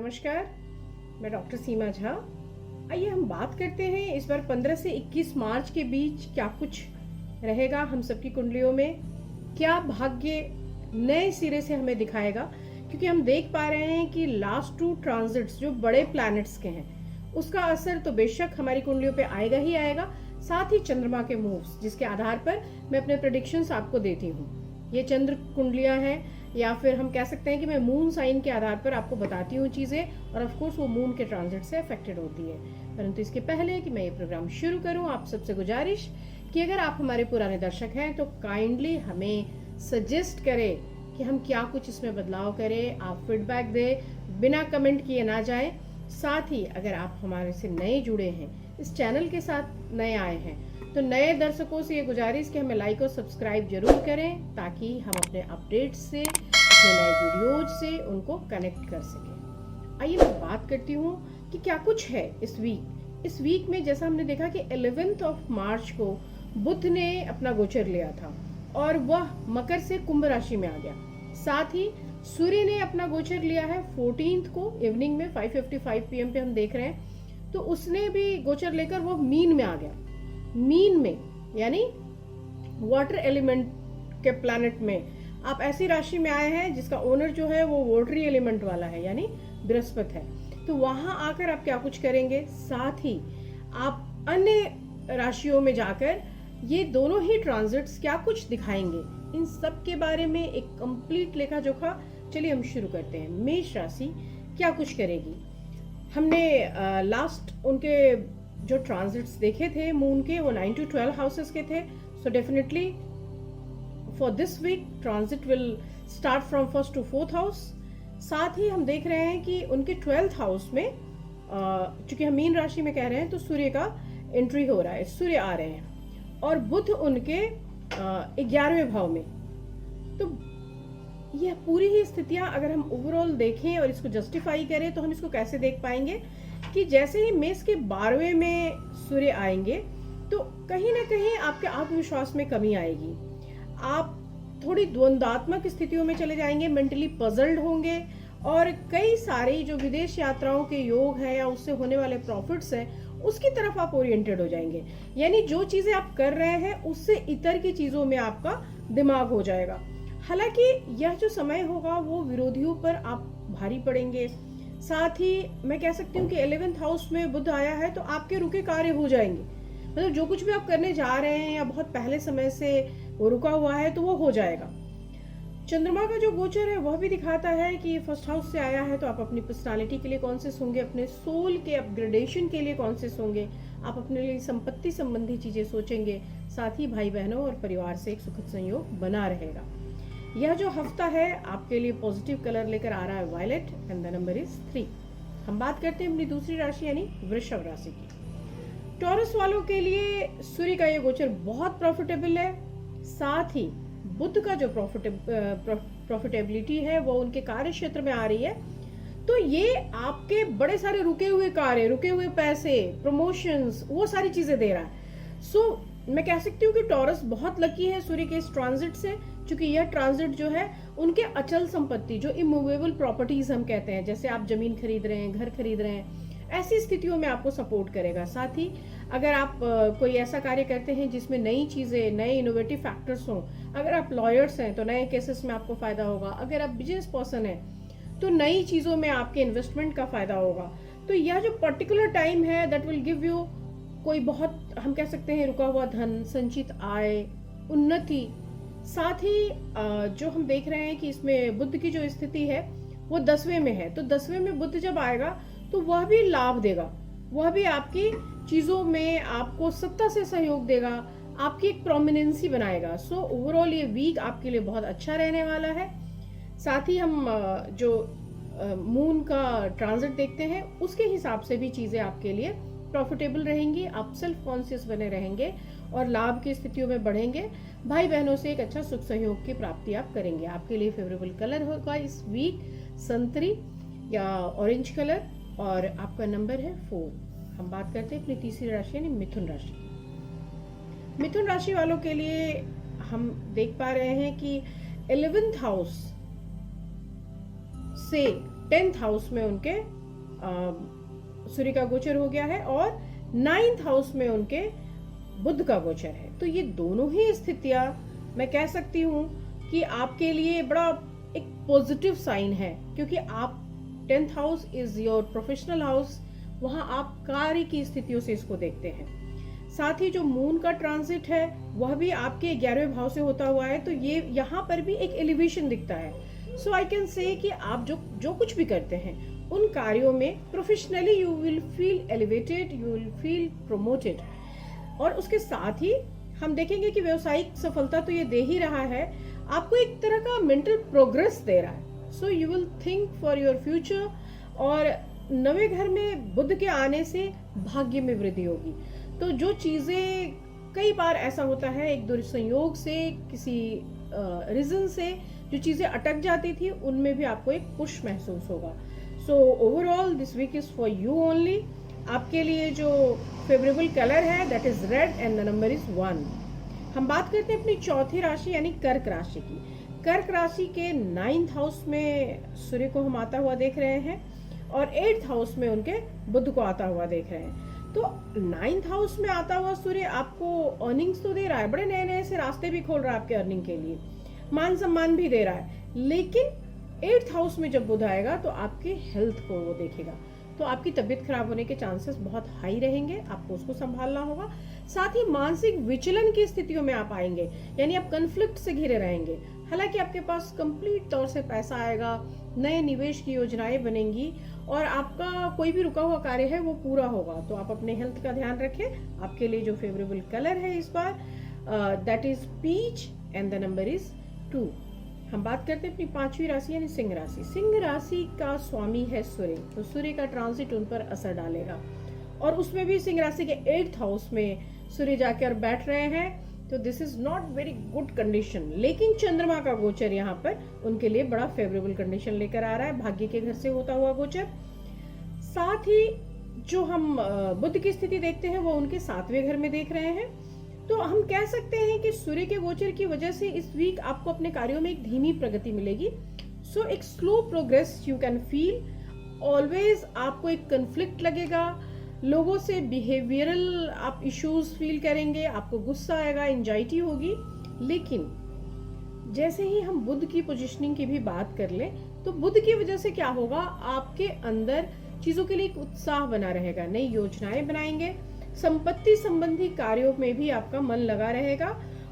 नमस्कार, मैं डॉक्टर सीमा झा। आइए हम बात करते हैं इस बार 15 से 21 मार्च के बीच क्या कुछ रहेगा हम सबकी कुंडलियों में, क्या भाग्य नए सिरे से हमें दिखाएगा। क्योंकि हम देख पा रहे हैं कि लास्ट 2 ट्रांजिट्स जो बड़े प्लैनेट्स के हैं उसका असर तो बेशक हमारी कुंडलियों पे आएगा ही आएगा, साथ ही चंद्रमा के मूव्स जिसके आधार पर मैं अपने प्रेडिक्शंस आपको देती हूँ। ये चंद्र कुंडलियां हैं या फिर हम कह सकते हैं कि मैं मून साइन के आधार पर आपको बताती हूँ चीज़ें, और ऑफ कोर्स वो मून के ट्रांजिट से अफेक्टेड होती है। परंतु इसके पहले कि मैं ये प्रोग्राम शुरू करूँ, आप सबसे गुजारिश कि अगर आप हमारे पुराने दर्शक हैं तो काइंडली हमें सजेस्ट करें कि हम क्या कुछ इसमें बदलाव करें। आप फीडबैक दें, बिना कमेंट किए ना जाएं। साथ ही अगर आप हमारे से नए जुड़े हैं, इस चैनल के साथ नए आए हैं, तो नए दर्शकों से ये गुजारिश कि हमें लाइक और सब्सक्राइब जरूर करें ताकि हम अपने अपडेट्स से, अपने नए वीडियोज से उनको कनेक्ट कर सकें। आइए मैं बात करती हूँ कि क्या कुछ है इस वीक। इस वीक में जैसा हमने देखा कि 11 मार्च को बुध ने अपना गोचर लिया था और वह मकर से कुंभ राशि में आ गया। साथ ही सूर्य ने अपना गोचर लिया है 14 को इवनिंग में 5:55 PM पे हम देख रहे हैं, तो उसने भी गोचर लेकर वो मीन में आ गया। मीन में यानी वाटर एलिमेंट के प्लैनेट में आप ऐसी राशि में आए हैं जिसका ओनर जो है वो वाटरी एलिमेंट वाला है यानी बृहस्पति है। तो वहां आकर आप क्या कुछ करेंगे, साथ ही आप अन्य राशियों में जाकर ये दोनों ही ट्रांजिट्स क्या कुछ दिखाएंगे, इन सब के बारे में एक कंप्लीट लेखा जोखा। चलिए हम शुरू करते हैं। मेष राशि क्या कुछ करेगी। हमने लास्ट उनके जो ट्रांजिट्स देखे थे मून के, वो 9 to 12 हाउसेस के थे। So definitely for this week transit will start from 1st to 4th house. साथ ही हम देख रहे हैं कि उनके 12th हाउस में, चूंकि हम मीन राशि में कह रहे हैं, तो सूर्य का एंट्री हो रहा है, सूर्य आ रहे हैं और बुध उनके 11वें भाव में। तो यह पूरी ही स्थितियां अगर हम ओवरऑल देखें और इसको जस्टिफाई करें तो हम इसको कैसे देख पाएंगे कि जैसे ही मेष के 12वें में सूर्य आएंगे तो कहीं ना कहीं आपके आत्मविश्वास में कमी आएगी। आप थोड़ी द्वंद्वात्मक स्थितियों में चले जाएंगे, मेंटली पजल्ड होंगे और कई सारे जो विदेश यात्राओं के योग है या उससे होने वाले प्रॉफिट्स हैं उसकी तरफ आप ओरिएंटेड हो जाएंगे। यानी जो चीजें आप कर रहे हैं उससे इतर की चीजों में आपका दिमाग हो जाएगा। हालांकि यह जो समय होगा वो विरोधियों पर आप भारी पड़ेंगे। साथ ही मैं कह सकती हूँ कि 11th हाउस में बुध आया है तो आपके रुके कार्य हो जाएंगे। मतलब जो कुछ भी आप करने जा रहे हैं या बहुत पहले समय से वो रुका हुआ है तो वो हो जाएगा। चंद्रमा का जो गोचर है वह भी दिखाता है कि 1st हाउस से आया है, तो आप अपनी पर्सनालिटी के लिए कौन से सोंगे, अपने सोल के अपग्रेडेशन के लिए कौन से सोंगे, आप अपने लिए संपत्ति संबंधी चीजें सोचेंगे। साथ ही भाई बहनों और परिवार से एक सुखद संयोग बना रहेगा। यह जो हफ्ता है आपके लिए पॉजिटिव कलर लेकर आ रहा है violet and the number is 3। हम बात करते हैं अपनी दूसरी राशि यानी वृषभ राशि की। टॉरस वालों के लिए सूर्य का ये गोचर बहुत प्रॉफिटेबल है। साथ ही बुध का जो प्रॉफिटेबिलिटी है वो उनके कार्य क्षेत्र में आ रही है। तो ये आपके बड़े सारे रुके हुए कार्य, रुके हुए पैसे, प्रमोशंस, वो सारी चीजें दे रहा है। सो मैं कह सकती हूँ कि टॉरस बहुत लकी है सूर्य के इस ट्रांजिट से, क्योंकि यह ट्रांजिट जो है उनके अचल संपत्ति, जो इमूवेबल प्रॉपर्टीज हम कहते हैं, जैसे आप जमीन खरीद रहे हैं, घर खरीद रहे हैं, ऐसी स्थितियों में आपको सपोर्ट करेगा। साथ ही अगर आप कोई ऐसा कार्य करते हैं जिसमें नई चीजें, नए इनोवेटिव फैक्टर्स हों, अगर आप लॉयर्स हैं तो नए केसेस में आपको फायदा होगा, अगर आप बिजनेस पर्सन हैं तो नई चीजों में आपके इन्वेस्टमेंट का फायदा होगा। तो यह जो पर्टिकुलर टाइम है दैट विल गिव यू कोई बहुत, हम कह सकते हैं, रुका हुआ धन, संचित आय, उन्नति। साथ ही जो हम देख रहे हैं कि इसमें बुध की जो स्थिति है वो 10वें में है, तो 10वें में बुध जब आएगा तो वह भी लाभ देगा, वह भी आपकी चीजों में आपको सत्ता से सहयोग देगा, आपकी एक प्रोमिनेंसी बनाएगा। सो ओवरऑल ये वीक आपके लिए बहुत अच्छा रहने वाला है। साथ ही हम जो मून का ट्रांजिट देखते हैं उसके हिसाब से भी चीजें आपके लिए प्रॉफिटेबल रहेंगी। आप सेल्फ कॉन्शियस बने रहेंगे और लाभ की स्थितियों में बढ़ेंगे। भाई बहनों से एक अच्छा सुख सहयोग की प्राप्ति आप करेंगे। आपके लिए फेवरेबल कलर होगा इस वीक संतरी या ऑरेंज कलर और आपका नंबर है 4। हम बात करते हैं अपनी तीसरी राशि यानी मिथुन राशि। मिथुन राशि वालों के लिए हम देख पा रहे हैं कि 11th हाउस से 10th हाउस में उनके सूर्य का गोचर हो गया है और 9th हाउस में उनके बुध का गोचर है। तो ये दोनों ही स्थितियां मैं कह सकती हूँ कि आपके लिए बड़ा एक पॉजिटिव साइन है, क्योंकि आप 10th house is your professional house, वहां आप कार्य की स्थितियों से इसको देखते हैं। साथ ही जो मून का ट्रांजिट है वह भी आपके 11वें भाव से होता हुआ है, तो ये यहाँ पर भी एक एलिवेशन दिखता है। सो आई कैन से कि आप जो कुछ भी करते हैं उन कार्यों में professionally you will feel elevated, you will feel promoted. और उसके साथ ही हम देखेंगे कि व्यवसायिक सफलता तो ये दे ही रहा है, आपको एक तरह का मेंटल प्रोग्रेस दे रहा है। So you will think for your future. और 9वें घर में बुध के आने से भाग्य में वृद्धि होगी। तो जो चीजें कई बार ऐसा होता है एक दुर्संयोग से, किसी रीजन से जो चीजें अटक जाती थी, उनमें भी आपको एक पुश महसूस होगा। So overall this week is for you only. आपके लिए जो फेवरेबल कलर है that is red and the number is 1। हम बात करते हैं अपनी चौथी राशि यानी कर्क राशि की। कर्क राशि के 9th हाउस में सूर्य को हम आता हुआ देख रहे हैं और 8th हाउस में उनके बुध को आता हुआ देख रहे हैं। तो 9th हाउस में आता हुआ सूर्य आपको अर्निंग्स तो दे रहा है, बड़े नए नए से रास्ते भी खोल रहा है आपके अर्निंग के लिए, मान सम्मान भी दे रहा है। लेकिन 8th हाउस में जब बुध आएगा तो आपके हेल्थ को वो देखेगा, तो आपकी तबीयत खराब होने के चांसेस बहुत हाई रहेंगे, आपको उसको संभालना होगा। साथ ही मानसिक विचलन की स्थितियों में आप आएंगे, यानी आप कन्फ्लिक्ट से घिरे रहेंगे। हालांकि आपके पास कंप्लीट तौर से पैसा आएगा, नए निवेश की योजनाएं बनेंगी और आपका कोई भी रुका हुआ कार्य है वो पूरा होगा। तो आप अपने हेल्थ का ध्यान रखें। आपके लिए जो फेवरेबल कलर है इस बार that is peach and the number is 2। हम बात करते हैं अपनी 5वीं राशि यानी सिंह राशि। सिंह राशि का स्वामी है सूर्य, तो सूर्य का ट्रांजिट उन पर असर डालेगा और उसमें भी सिंह राशि के 8th हाउस में सूर्य जाकर बैठ रहे हैं, तो this is not very good condition. लेकिन चंद्रमा का गोचर यहाँ पर उनके लिए बड़ा फेवरेबल कंडीशन लेकर आ रहा है, भाग्य के घर से होता हुआ गोचर। साथ ही जो हम बुध की स्थिति देखते हैं वो उनके 7वें घर में देख रहे हैं। तो हम कह सकते हैं कि सूर्य के गोचर की वजह से इस वीक आपको अपने कार्यों में एक धीमी प्रगति मिलेगी। सो एक slow progress you can feel. Always आपको एक कन्फ्लिक्ट लगेगा, लोगों से बिहेवियरल आप इश्यूज फील करेंगे, आपको गुस्सा आएगा, एंजाइटी होगी। लेकिन जैसे ही हम बुध की पोजीशनिंग की भी बात कर लें तो बुध की वजह से क्या होगा, आपके अंदर चीजों के लिए एक उत्साह बना रहेगा, नई योजनाएं बनाएंगे, संपत्ति संबंधी कार्यों में भी आपका मन लगा रहेगा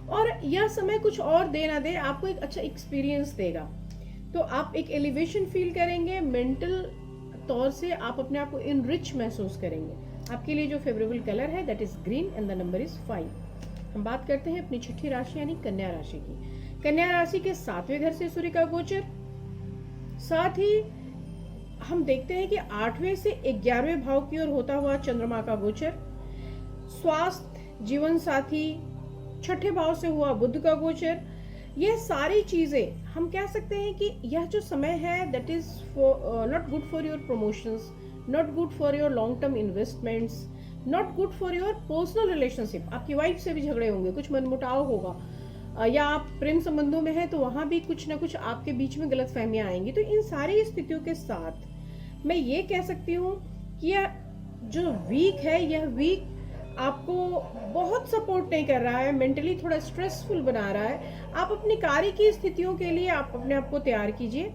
और यह समय कुछ और दे ना दे आपको एक अच्छा एक्सपीरियंस देगा। तो आप एक एलिवेशन फील करेंगे, मेंटल तौर से आप अपने आप को इनरिच महसूस करेंगे। आपके लिए जो फेवरेबल कलर है that is green and the number is 5। हम बात करते हैं अपनी छठी राशि यानी कन्या राशि की। कन्या राशि के 7वें घर से सूर्य का गोचर, साथ ही हम देखते हैं कि 8वें से 11वें भाव की ओर होता हुआ चंद्रमा का गोचर, स्वास्थ्य, जीवन साथी, छठे भाव से हुआ बुध का गोचर, यह सारी चीजें हम कह सकते हैं कि यह जो समय है that is not good for your promotions, not good for your long term investments, not good for your personal relationship. आपकी वाइफ से भी झगड़े होंगे, कुछ मनमुटाव होगा, या आप प्रेम संबंधों में हैं तो वहां भी कुछ ना कुछ आपके बीच में गलत फहमियां आएंगी। तो इन सारी स्थितियों के साथ मैं ये कह सकती हूँ कि यह जो वीक है, यह वीक आपको बहुत सपोर्ट नहीं कर रहा है, मेंटली थोड़ा स्ट्रेसफुल बना रहा है। आप अपनी कार्य की स्थितियों के लिए आप अपने आप को तैयार कीजिए।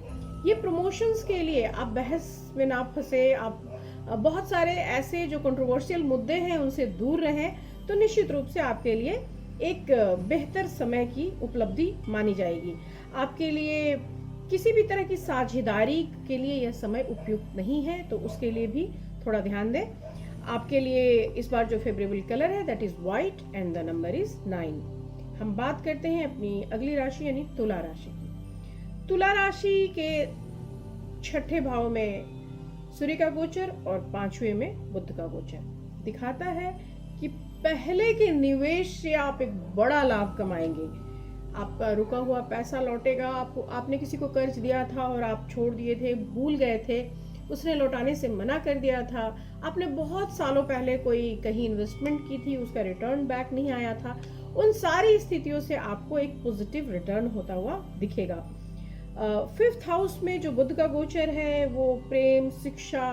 ये प्रमोशंस के लिए आप बहस में ना फंसे, आप बहुत सारे ऐसे जो कंट्रोवर्शियल मुद्दे हैं उनसे दूर रहें, तो निश्चित रूप से आपके लिए एक बेहतर समय की उपलब्धि मानी जाएगी। आपके लिए किसी भी तरह की साझेदारी के लिए यह समय उपयुक्त नहीं है, तो उसके लिए भी थोड़ा ध्यान दें। आपके लिए इस बार जो फेवरेबल कलर है that is white and the number is 9। हम बात करते हैं अपनी अगली राशि यानी तुला राशि की। तुला राशि के छठे भाव में सूर्य का गोचर और 5वें में बुध का गोचर दिखाता है कि पहले के निवेश से आप एक बड़ा लाभ कमाएंगे। आपका रुका हुआ पैसा लौटेगा। आपने किसी को कर्ज दिया था और आप छोड़ दिए थे, भूल गए थे, उसने लौटाने से मना कर दिया था। आपने बहुत सालों पहले कोई कहीं इन्वेस्टमेंट की थी, उसका रिटर्न बैक नहीं आया था। उन सारी स्थितियों से आपको एक पॉजिटिव रिटर्न होता हुआ दिखेगा। 5th हाउस में जो बुध का गोचर है वो प्रेम, शिक्षा,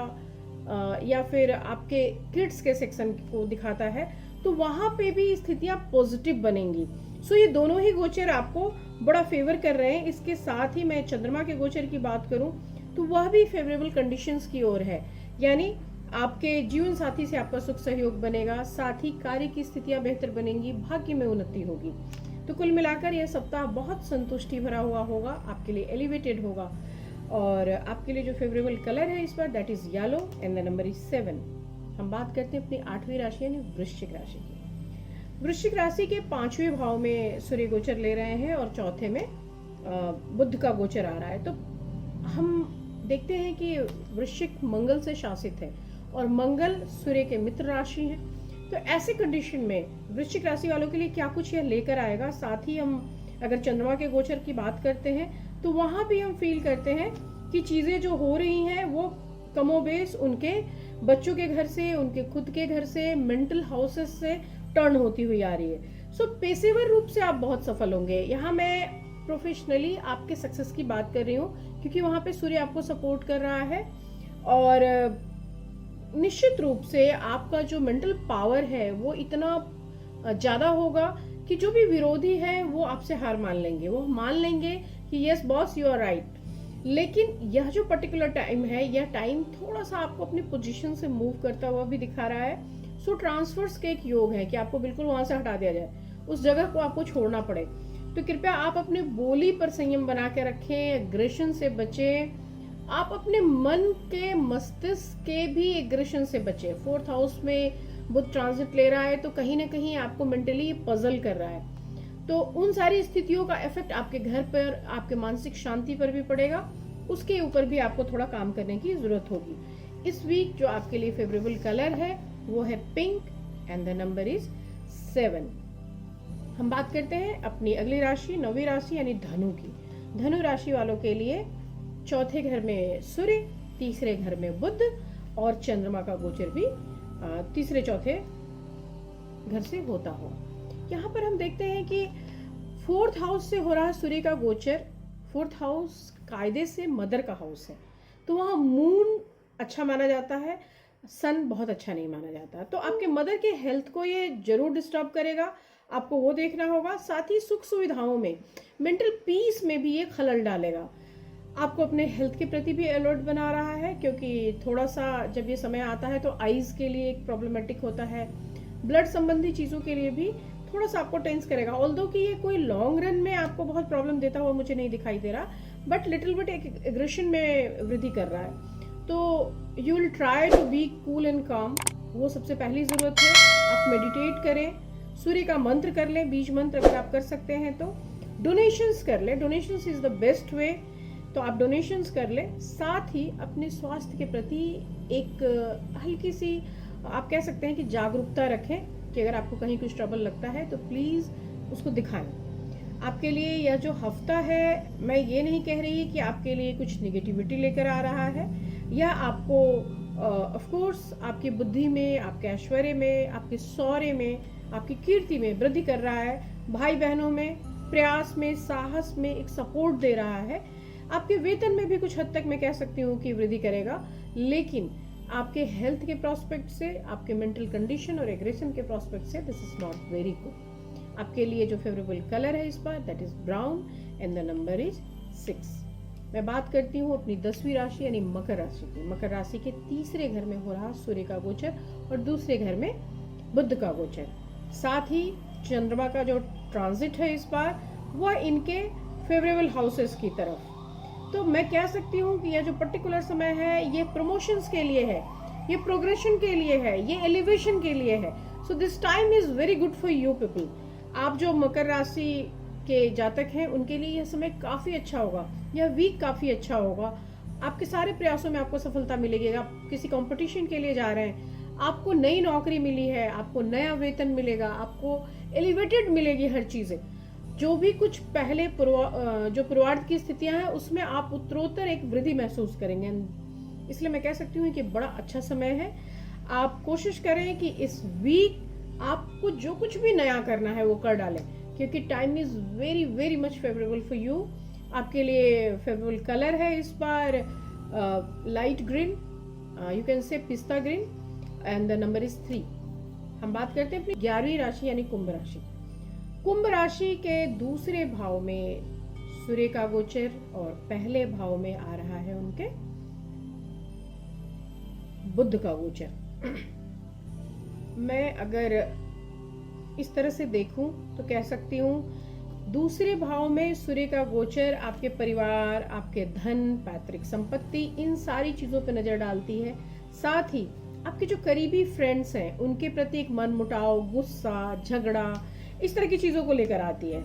या फिर आपके किड्स के सेक्शन को दिखाता है, तो वहां पे भी स्थितियां पॉजिटिव बनेंगी। सो ये दोनों ही गोचर आपको बड़ा फेवर कर रहे हैं। इसके साथ ही मैं चंद्रमा के गोचर की बात करूं तो वह भी फेवरेबल कंडीशंस की ओर है, यानी आपके जीवन साथी से आपका सुख सहयोग बनेगा, साथ ही कार्य की स्थितियां बेहतर बनेंगी, भाग्य में उन्नति होगी। तो कुल मिलाकर यह सप्ताह बहुत संतुष्टि भरा हुआ होगा, आपके लिए एलिवेटेड होगा। और आपके लिए जो फेवरेबल कलर है इस बार that is yellow and the number is 7। हम बात करते हैं अपनी 8वीं राशि यानी वृश्चिक राशि की। वृश्चिक राशि के 5वें भाव में सूर्य गोचर ले रहे हैं और चौथे में बुध का गोचर आ रहा है। तो हम देखते हैं कि वृश्चिक मंगल से शासित है और मंगल सूर्य के मित्र राशि है। तो ऐसे कंडीशन में वृश्चिक राशि वालों के लिए क्या कुछ यह लेकर आएगा। साथ ही हम अगर चंद्रमा के गोचर की बात करते हैं तो वहां भी हम फील करते हैं कि चीजें जो हो रही हैं वो कमोबेश उनके बच्चों के घर से, उनके खुद के घर से, मेंटल हाउसेस से टर्न होती हुई आ रही है। सो पेशेवर रूप से आप बहुत सफल होंगे। यहाँ मैं प्रोफेशनली आपके सक्सेस की बात कर रही हूँ क्योंकि वहां पे सूर्य आपको सपोर्ट कर रहा है और निश्चित रूप से आपका जो मेंटल पावर है वो इतना ज्यादा होगा कि जो भी विरोधी है वो आपसे हार मान लेंगे, वो मान लेंगे कि yes boss you are right. लेकिन यह जो पर्टिकुलर टाइम है, यह टाइम थोड़ा सा आपको अपनी पोजीशन से मूव करता हुआ भी दिखा रहा है। सो ट्रांसफर्स के एक योग है कि आपको बिल्कुल वहां से हटा दिया जाए, उस जगह को आपको छोड़ना पड़े। तो कृपया आप अपने बोली पर संयम बना के रखें, एग्रेशन से बचें, आप अपने मन के मस्तिष्क के भी एग्रेशन से बचें। 4th हाउस में बुध ट्रांजिट ले रहा है तो कहीं ना कहीं आपको मेंटली पजल कर रहा है। तो उन सारी स्थितियों का इफेक्ट आपके घर पर, आपके मानसिक शांति पर भी पड़ेगा, उसके ऊपर भी आपको थोड़ा काम करने की जरूरत होगी। इस वीक जो आपके लिए फेवरेबल कलर है वो है pink and the number is 7। हम बात करते हैं अपनी अगली राशि 9वीं राशि यानी धनु की। धनु राशि वालों के लिए चौथे घर में सूर्य, तीसरे घर में बुध और चंद्रमा का गोचर भी तीसरे चौथे घर से होता हो। यहाँ पर हम देखते हैं कि 4th हाउस से हो रहा है सूर्य का गोचर। 4th हाउस कायदे से मदर का हाउस है, तो वहाँ मून अच्छा माना जाता है, सन बहुत अच्छा नहीं माना जाता। तो आपके मदर के हेल्थ को ये जरूर डिस्टर्ब करेगा, आपको वो देखना होगा। साथ ही सुख सुविधाओं में, मेंटल पीस में भी ये खलल डालेगा। आपको अपने हेल्थ के प्रति भी अलर्ट बना रहा है क्योंकि थोड़ा सा जब ये समय आता है तो आईज के लिए एक प्रॉब्लमेटिक होता है, ब्लड संबंधी चीजों के लिए भी थोड़ा सा आपको टेंस करेगा। ऑल्दो कि ये कोई लॉन्ग रन में आपको बहुत प्रॉब्लम देता हुआ मुझे नहीं दिखाई दे रहा, बट लिटिल बिट एक एग्रेशन में वृद्धि कर रहा है। तो you will try to be cool and calm, वो सबसे पहली जरूरत है। आप मेडिटेट करें, सूर्य का मंत्र कर लें, बीज मंत्र अगर आप कर सकते हैं तो। डोनेशंस कर लें, डोनेशंस इज द बेस्ट वे, तो आप डोनेशंस कर लें। साथ ही अपने स्वास्थ्य के प्रति एक हल्की सी आप कह सकते हैं कि जागरूकता रखें कि अगर आपको कहीं कुछ ट्रबल लगता है तो प्लीज उसको दिखाएं। आपके लिए यह जो हफ्ता है, मैं ये नहीं कह रही कि आपके लिए कुछ निगेटिविटी लेकर आ रहा है, यह आपको ऑफ कोर्स आपकी बुद्धि में, आपके ऐश्वर्य में, आपके शौर्य में, आपकी कीर्ति में वृद्धि कर रहा है। भाई बहनों में, प्रयास में, साहस में एक सपोर्ट दे रहा है। आपके वेतन में भी कुछ हद तक मैं कह सकती हूँ कि वृद्धि करेगा, लेकिन आपके हेल्थ के प्रोस्पेक्ट से, आपके मेंटल कंडीशन और एग्रेशन के प्रोस्पेक्ट से this is not very good. आपके लिए जो फेवरेबल कलर है इस बार that is brown and the number is 6। मैं बात करती हूँ अपनी 10वीं राशि यानी मकर राशि की। मकर राशि के तीसरे घर में हो रहा सूर्य का गोचर और दूसरे घर में बुध का गोचर। साथ ही चंद्रमा का जो ट्रांजिट है इस बार वह इनके फेवरेबल हाउसेस की तरफ। तो मैं कह सकती हूँ कि यह जो पर्टिकुलर समय है ये प्रमोशंस के लिए है, ये प्रोग्रेशन के लिए है, ये एलिवेशन के लिए है। So this time is very good for you people. आप जो मकर राशि के जातक हैं उनके लिए यह समय काफी अच्छा होगा, यह वीक काफी अच्छा होगा। आपके सारे प्रयासों में आपको सफलता मिलेगी। आप किसी कंपटीशन के लिए जा रहे हैं, आपको नई नौकरी मिली है, आपको नया वेतन मिलेगा, आपको एलिवेटेड मिलेगी हर चीजें। जो भी कुछ पहले जो पूर्वार्ध की स्थितियां हैं उसमें आप उत्तरोत्तर एक वृद्धि महसूस करेंगे। इसलिए मैं कह सकती हूँ कि बड़ा अच्छा समय है। आप कोशिश करें कि इस वीक आपको जो कुछ भी नया करना है वो कर डालें क्योंकि time is very very much favourable for you. आपके लिए फेवरेबल कलर है इस बार light green, you can say pista green and the number is 3। हम बात करते हैं अपनी 11वीं राशि यानी कुंभ राशि। कुंभ राशि के दूसरे भाव में सूर्य का गोचर और पहले भाव में आ रहा है उनके बुध का गोचर। मैं अगर इस तरह से देखूं तो कह सकती हूँ दूसरे भाव में सूर्य का गोचर आपके परिवार, आपके धन, पैतृक संपत्ति, इन सारी चीजों पर नजर डालती है। साथ ही आपके जो करीबी फ्रेंड्स हैं उनके प्रति एक मनमुटाव, गुस्सा, झगड़ा, इस तरह की चीजों को लेकर आती है।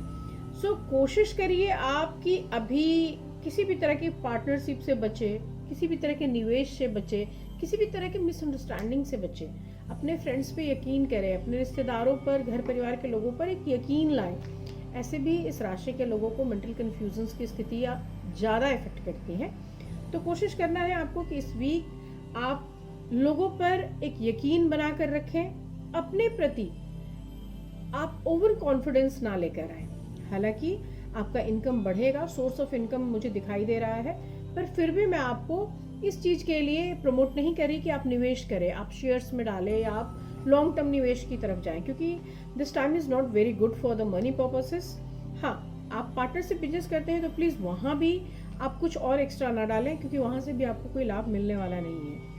सो कोशिश करिए आपकी अभी किसी भी तरह की पार्टनरशिप से बचे, किसी भी तरह के निवेश से बचे, किसी भी तरह के मिसअंडरस्टैंडिंग से बचे। अपने फ्रेंड्स पे यकीन करें, अपने रिश्तेदारों पर, घर परिवार के लोगों पर एक यकीन लाएं। ऐसे भी इस राशि के लोगों को मेंटल कंफ्यूजन्स की स्थितियाँ ज़्यादा इफेक्ट करती हैं। तो कोशिश करना है आपको कि इस वीक आप लोगों पर एक यकीन बना कर रखें। अपने प्रति आप ओवर कॉन्फिडेंस ना लेकर आए। हालांकि आपका इनकम बढ़ेगा, सोर्स ऑफ इनकम मुझे दिखाई दे रहा है, पर फिर भी मैं आपको इस चीज के लिए प्रमोट नहीं करी कि आप निवेश करें, आप शेयर्स में डालें या आप लॉन्ग टर्म निवेश की तरफ जाएं, क्योंकि this time is not very good for the money purposes. हाँ, आप पार्टनर से बिजनेस करते हैं तो प्लीज वहां भी आप कुछ और एक्स्ट्रा ना डालें, क्योंकि वहां से भी आपको कोई लाभ मिलने वाला नहीं है।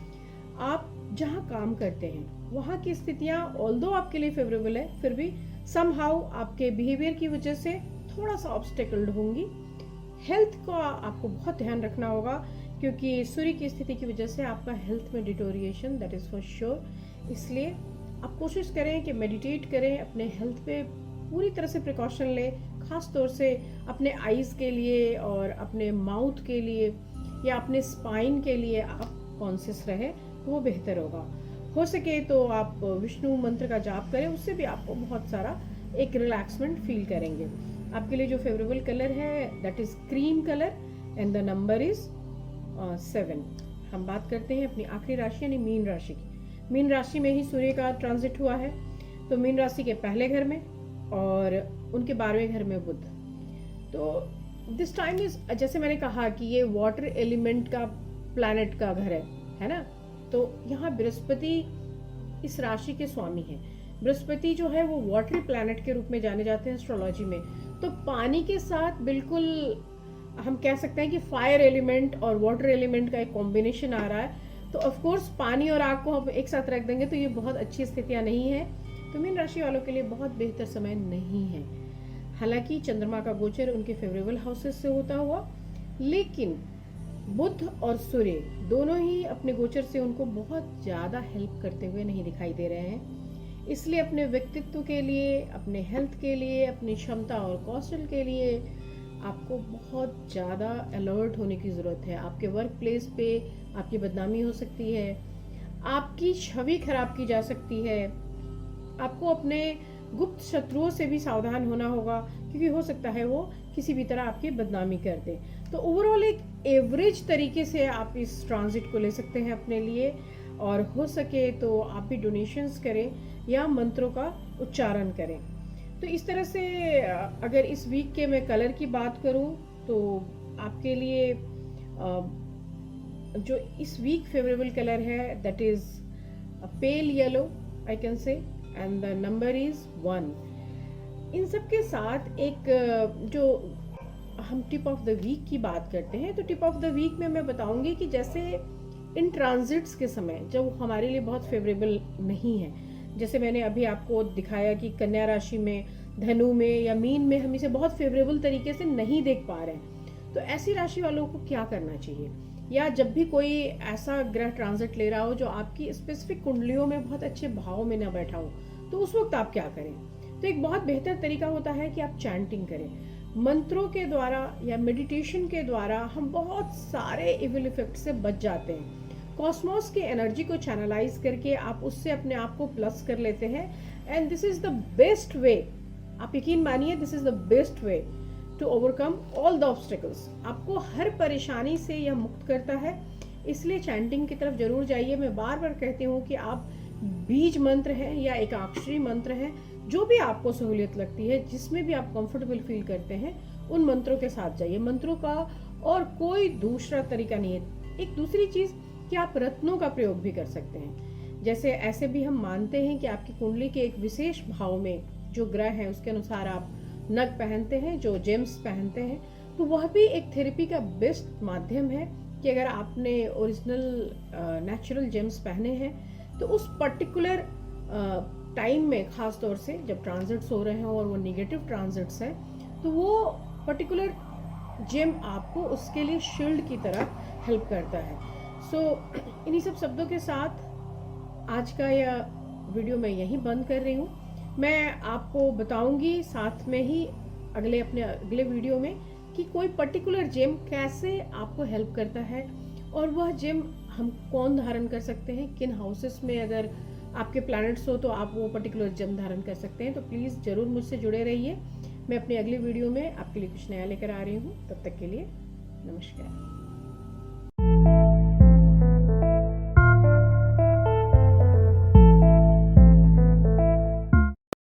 आप जहाँ काम करते हैं वहाँ की स्थितियाँ ऑल्दो आपके लिए फेवरेबल है, फिर भी समहाउ आपके बिहेवियर की वजह से थोड़ा सा ऑब्स्टेकल्ड होंगी। हेल्थ का आपको बहुत ध्यान रखना होगा, क्योंकि सूर्य की स्थिति की वजह से आपका हेल्थ में deterioration, that is for sure. इसलिए आप कोशिश करें कि मेडिटेट करें, अपने हेल्थ पे पूरी तरह से प्रिकॉशन लें, खास तौर से अपने आईज के लिए और अपने माउथ के लिए या अपने स्पाइन के लिए आप कॉन्शियस रहें तो वो बेहतर होगा। हो सके तो आप विष्णु मंत्र का जाप करें, उससे भी आपको बहुत सारा एक रिलैक्समेंट फील करेंगे। आपके लिए जो फेवरेबल कलर है that is cream colour and the number is 7। हम बात करते हैं अपनी आखिरी राशि यानी मीन राशि की। मीन राशि में ही सूर्य का ट्रांजिट हुआ है, तो मीन राशि के पहले घर में और उनके 12वें घर में बुध। तो दिस टाइम इज, जैसे मैंने कहा कि ये वाटर एलिमेंट का प्लैनेट का घर है ना, तो यहाँ बृहस्पति इस राशि के स्वामी हैं। बृहस्पति जो है वो वाटरी प्लैनेट के रूप में जाने जाते हैं एस्ट्रोलॉजी में। तो पानी के साथ बिल्कुल हम कह सकते हैं कि फायर एलिमेंट और वाटर एलिमेंट का एक कॉम्बिनेशन आ रहा है। तो ऑफ कोर्स पानी और आग को हम एक साथ रख देंगे तो ये बहुत अच्छी स्थितियां नहीं है, तो मीन राशि वालों के लिए बहुत बेहतर समय नहीं है। हालांकि चंद्रमा का गोचर उनके फेवरेबल हाउसेस से होता हुआ, लेकिन बुध और सूर्य दोनों ही अपने गोचर से उनको बहुत ज़्यादा हेल्प करते हुए नहीं दिखाई दे रहे हैं। इसलिए अपने व्यक्तित्व के लिए, अपने हेल्थ के लिए, अपनी क्षमता और कौशल के लिए आपको बहुत ज़्यादा अलर्ट होने की ज़रूरत है। आपके वर्क प्लेस पे आपकी बदनामी हो सकती है, आपकी छवि खराब की जा सकती है। आपको अपने गुप्त शत्रुओं से भी सावधान होना होगा, क्योंकि हो सकता है वो किसी भी तरह आपकी बदनामी कर दे। तो ओवरऑल एक एवरेज तरीके से आप इस ट्रांजिट को ले सकते हैं अपने लिए, और हो सके तो आप भी डोनेशंस करें या मंत्रों का उच्चारण करें। तो इस तरह से अगर इस वीक के मैं कलर की बात करूं तो आपके लिए जो इस वीक फेवरेबल कलर है that is pale yellow I can say, and the number is 1। इन सब के साथ एक जो हम टिप ऑफ द वीक की बात करते हैं, तो टिप ऑफ द वीक में मैं बताऊंगी कि जैसे इन ट्रांजिट्स के समय जब हमारे लिए बहुत फेवरेबल नहीं है, जैसे मैंने अभी आपको दिखाया कि कन्या राशि में, धनु में या मीन में हम इसे बहुत फेवरेबल तरीके से नहीं देख पा रहे हैं, तो ऐसी राशि वालों को क्या करना चाहिए? या जब भी कोई ऐसा ग्रह ट्रांजिट ले रहा हो जो आपकी स्पेसिफिक कुंडलियों में बहुत अच्छे भाव में ना बैठा हो, तो उस वक्त आप क्या करें? तो एक बहुत बेहतर तरीका होता है कि आप चैंटिंग करें। मंत्रों के द्वारा या मेडिटेशन के द्वारा हम बहुत सारे इविल इफेक्ट से बच जाते हैं। कॉस्मोस की एनर्जी को चैनलाइज करके आप उससे अपने आप को प्लस कर लेते हैं, and this is the best way. आप यकीन मानिए, this is the best way to overcome all the obstacles. आपको हर परेशानी से यह मुक्त करता है, इसलिए चैंटिंग की तरफ जरूर जाइए। मैं बार बार कहती हूँ कि आप बीज मंत्र है या एकाक्षरी मंत्र है, जो भी आपको सहूलियत लगती है, जिसमें भी आप कंफर्टेबल फील करते हैं, उन मंत्रों के साथ जाइए। मंत्रों का और कोई दूसरा तरीका नहीं है। एक दूसरी चीज, कि आप रत्नों का प्रयोग भी कर सकते हैं। जैसे ऐसे भी हम मानते हैं कि आपकी कुंडली के एक विशेष भाव में जो ग्रह है उसके अनुसार आप नग पहनते हैं, जो जेम्स पहनते हैं, तो वह भी एक थेरेपी का बेस्ट माध्यम है कि अगर आपने ओरिजिनल नेचुरल जेम्स पहने हैं तो उस पर्टिकुलर टाइम में, खास तौर से जब ट्रांजिट्स हो रहे हैं और वो निगेटिव ट्रांजिट्स हैं, तो वो पर्टिकुलर जेम आपको उसके लिए शील्ड की तरह हेल्प करता है। सो इन्हीं सब शब्दों के साथ आज का यह वीडियो मैं यहीं बंद कर रही हूँ। मैं आपको बताऊंगी साथ में ही अपने अगले वीडियो में कि कोई पर्टिकुलर जेम कैसे आपको हेल्प करता है और वह जेम हम कौन धारण कर सकते हैं, किन हाउसेस में अगर आपके प्लैनेट्स हो तो आप वो पर्टिकुलर जेम धारण कर सकते हैं। तो प्लीज़ ज़रूर मुझसे जुड़े रहिए। मैं अपनी अगली वीडियो में आपके लिए कुछ नया लेकर आ रही हूँ। तब तक के लिए नमस्कार।